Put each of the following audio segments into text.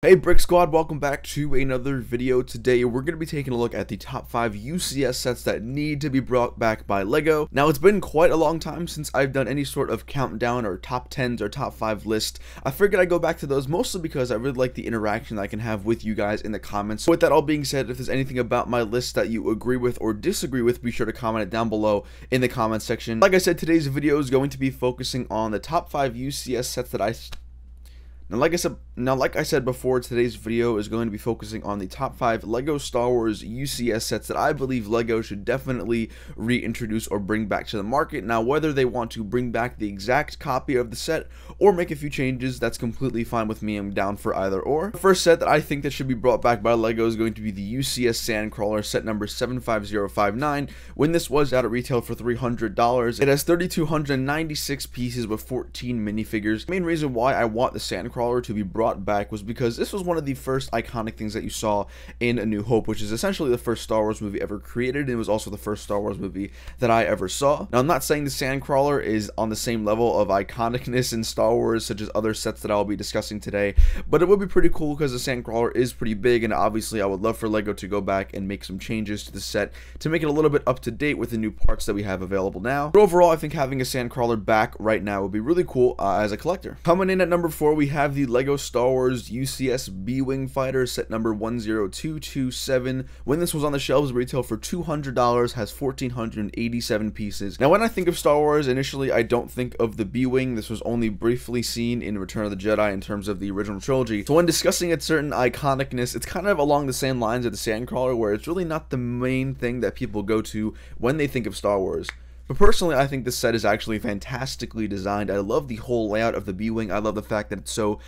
Hey Brick Squad, welcome back to another video. Today we're going to be taking a look at the top 5 UCS sets that need to be brought back by LEGO. Now it's been quite a long time since I've done any sort of countdown or top 10s or top 5 list. I figured I'd go back to those mostly because I really like the interaction that I can have with you guys in the comments. So with that all being said, if there's anything about my list that you agree with or disagree with, be sure to comment it down below in the comments section. Like I said, today's video is going to be focusing on the top 5 UCS sets that Now, like I said before, today's video is going to be focusing on the top 5 LEGO Star Wars UCS sets that I believe LEGO should definitely reintroduce or bring back to the market. Now, whether they want to bring back the exact copy of the set or make a few changes, that's completely fine with me. I'm down for either or. The first set that I think that should be brought back by LEGO is going to be the UCS Sandcrawler set number 75059. When this was out at retail for $300, it has 3,296 pieces with 14 minifigures. The main reason why I want the Sandcrawler to be brought back was because this was one of the first iconic things that you saw in A New Hope, which is essentially the first Star Wars movie ever created, and it was also the first Star Wars movie that I ever saw. Now, I'm not saying the Sandcrawler is on the same level of iconicness in Star Wars such as other sets that I'll be discussing today, but it would be pretty cool because the Sandcrawler is pretty big, and obviously I would love for LEGO to go back and make some changes to the set to make it a little bit up to date with the new parts that we have available now. But overall, I think having a Sandcrawler back right now would be really cool as a collector. Coming in at number 4, we have the LEGO Star Wars UCS B-Wing Fighter set number 10227. When this was on the shelves, retail for $200, has 1,487 pieces. Now, when I think of Star Wars, initially I don't think of the B-Wing. This was only briefly seen in Return of the Jedi in terms of the original trilogy. So when discussing its certain iconicness, it's kind of along the same lines of the Sandcrawler, where it's really not the main thing that people go to when they think of Star Wars. But personally, I think this set is actually fantastically designed. I love the whole layout of the B-Wing. I love the fact that it's so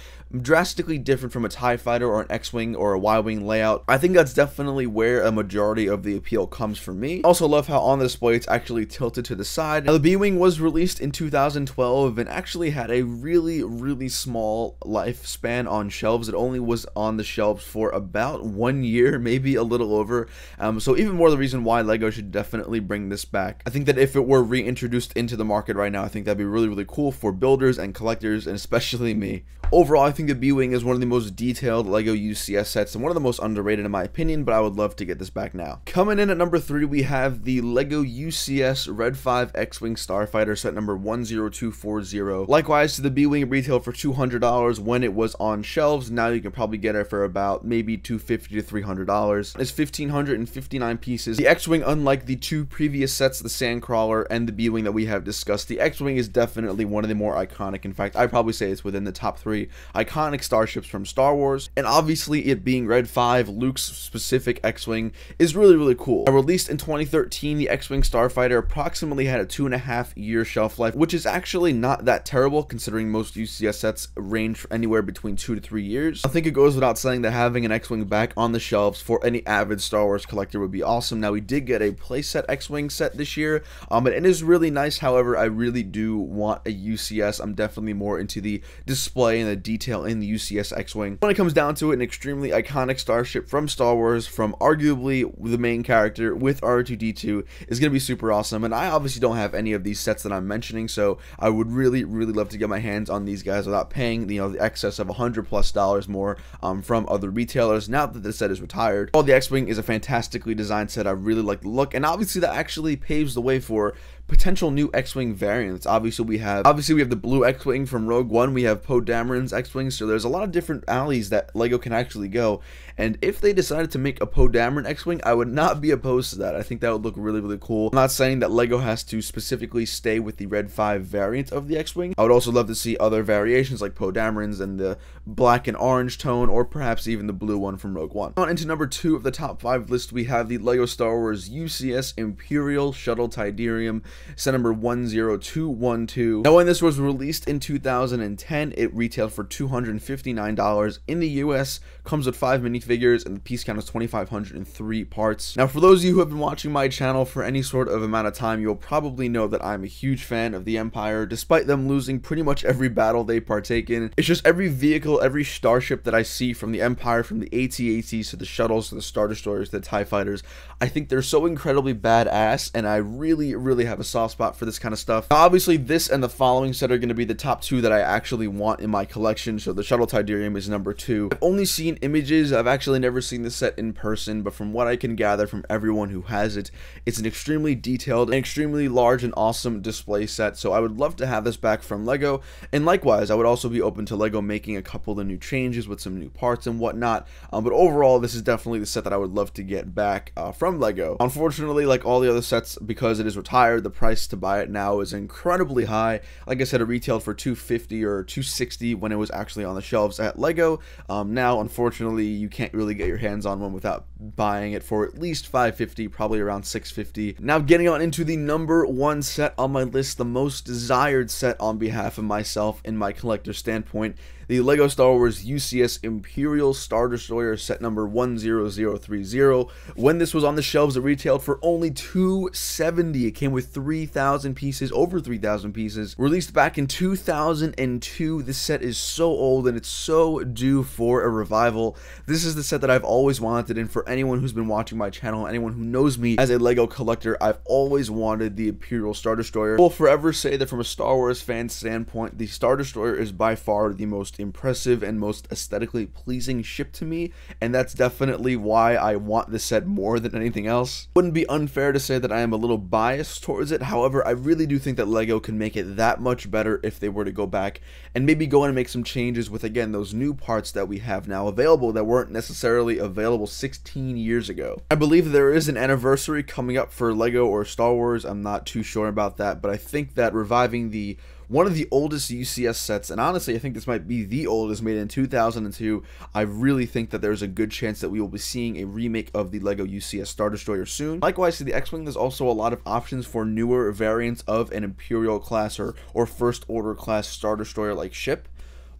drastically different from a TIE Fighter or an X-Wing or a Y-Wing layout. I think that's definitely where a majority of the appeal comes for me. I also love how on the display it's actually tilted to the side. Now, the B-Wing was released in 2012 and actually had a really small lifespan on shelves. It only was on the shelves for about 1 year, maybe a little over. So even more the reason why LEGO should definitely bring this back. I think that if it were reintroduced into the market right now, I think that'd be really cool for builders and collectors, and especially me. Overall, I think the B-Wing is one of the most detailed LEGO UCS sets and one of the most underrated in my opinion, but I would love to get this back now. Coming in at number 3, we have the LEGO UCS Red 5 X-Wing Starfighter set number 10240. Likewise to the B-Wing, retail for $200 when it was on shelves. Now you can probably get it for about maybe $250 to $300. It's 1,559 pieces. The X-Wing, unlike the two previous sets, the Sandcrawler and the B-Wing that we have discussed, the X-Wing is definitely one of the more iconic. In fact, I'd probably say it's within the top 3 iconic starships from Star Wars, and obviously it being Red 5, Luke's specific X-Wing, is really cool. Released in 2013, the X-Wing Starfighter approximately had a 2.5-year shelf life, which is actually not that terrible considering most UCS sets range anywhere between 2 to 3 years. I think it goes without saying that having an X-Wing back on the shelves for any avid Star Wars collector would be awesome. Now, we did get a playset X-Wing set this year, and it is really nice. However, I really do want a UCS. I'm definitely more into the display and the detail in the UCS X-Wing. When it comes down to it, an extremely iconic starship from Star Wars, from arguably the main character with R2-D2, is going to be super awesome. And I obviously don't have any of these sets that I'm mentioning, so I would really love to get my hands on these guys without paying the excess of $100+ more from other retailers now that the set is retired. While the X-Wing is a fantastically designed set, I really like the look, and obviously that actually paves the way for potential new X-Wing variants. Obviously we have the blue X-Wing from Rogue One, we have Poe Dameron's X-Wing, so there's a lot of different alleys that LEGO can actually go, and if they decided to make a Poe Dameron X-Wing, I would not be opposed to that. I think that would look really cool. I'm not saying that LEGO has to specifically stay with the Red 5 variant of the X-Wing. I would also love to see other variations like Poe Dameron's and the black and orange tone, or perhaps even the blue one from Rogue One. On into number 2 of the top 5 list, we have the LEGO Star Wars UCS Imperial Shuttle Tidarium set number 10212. Now, when this was released in 2010, it retailed for $259 in the US, comes with 5 minifigures, and the piece count is 2,503 parts. Now, for those of you who have been watching my channel for any sort of amount of time, you'll probably know that I'm a huge fan of the Empire, despite them losing pretty much every battle they partake in. It's just every vehicle, every starship that I see from the Empire, from the AT-ATs to the shuttles to the Star Destroyers to the TIE Fighters, I think they're so incredibly badass, and I really have a soft spot for this kind of stuff. Now, obviously, this and the following set are going to be the top 2 that I actually want in my collection. So the Shuttle Tidarium is number 2. I've only seen images. I've actually never seen this set in person, but from what I can gather from everyone who has it, it's an extremely detailed and extremely large and awesome display set. So I would love to have this back from LEGO, and likewise, I would also be open to LEGO making a couple of new changes with some new parts and whatnot. But overall, this is definitely the set that I would love to get back from LEGO. Unfortunately, like all the other sets, because it is retired, the price to buy it now is incredibly high. Like I said, it retailed for $250 or $260 when it was actually on the shelves at LEGO. Now, unfortunately, you can't really get your hands on one without buying it for at least $550, probably around $650. Now, getting on into the number 1 set on my list, the most desired set on behalf of myself in my collector standpoint, the LEGO Star Wars UCS Imperial Star Destroyer set number 10030. When this was on the shelves, it retailed for only $270. It came with 3,000 pieces, over 3,000 pieces, released back in 2002. This set is so old and it's so due for a revival. This is the set that I've always wanted, and for anyone who's been watching my channel, anyone who knows me as a LEGO collector, I've always wanted the Imperial Star Destroyer. I will forever say that from a Star Wars fan standpoint, the Star Destroyer is by far the most impressive and most aesthetically pleasing ship to me, and that's definitely why I want this set more than anything else. Wouldn't be unfair to say that I am a little biased towards it. However, I really do think that LEGO can make it that much better if they were to go back and maybe go in and make some changes with, again, those new parts that we have now available that weren't necessarily available 16 years ago. I believe there is an anniversary coming up for LEGO or Star Wars. I'm not too sure about that, but I think that reviving one of the oldest UCS sets, and honestly, I think this might be the oldest, made in 2002. I really think that there's a good chance that we will be seeing a remake of the LEGO UCS Star Destroyer soon. Likewise, to the X-Wing, there's also a lot of options for newer variants of an Imperial class or First Order class Star Destroyer-like ship.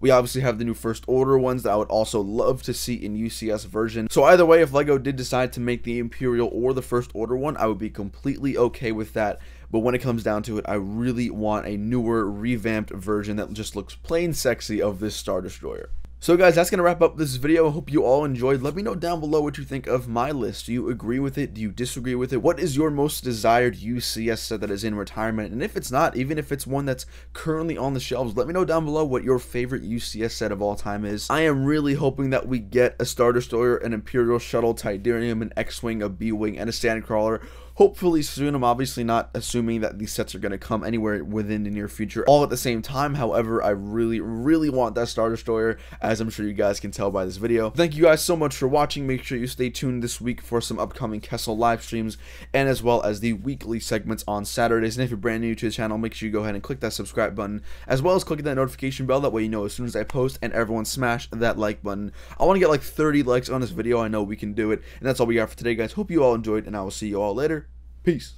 We obviously have the new First Order ones that I would also love to see in UCS version. So either way, if LEGO did decide to make the Imperial or the First Order one, I would be completely okay with that. But when it comes down to it, I really want a newer, revamped version that just looks plain sexy of this Star Destroyer. So guys, that's going to wrap up this video. I hope you all enjoyed. Let me know down below what you think of my list. Do you agree with it? Do you disagree with it? What is your most desired UCS set that is in retirement? And if it's not, even if it's one that's currently on the shelves, let me know down below what your favorite UCS set of all time is. I am really hoping that we get a Star Destroyer, an Imperial Shuttle, Tidarium, an X-Wing, a B-Wing, and a Sandcrawler. Hopefully soon. I'm obviously not assuming that these sets are going to come anywhere within the near future all at the same time. However, I really want that Star Destroyer, as I'm sure you guys can tell by this video. Thank you guys so much for watching. Make sure you stay tuned this week for some upcoming Kessel live streams, and as well as the weekly segments on Saturdays. And if you're brand new to the channel, make sure you go ahead and click that subscribe button, as well as click that notification bell. That way you know as soon as I post, and everyone smash that like button. I want to get like 30 likes on this video. I know we can do it. And that's all we got for today, guys. Hope you all enjoyed, and I will see you all later. Peace.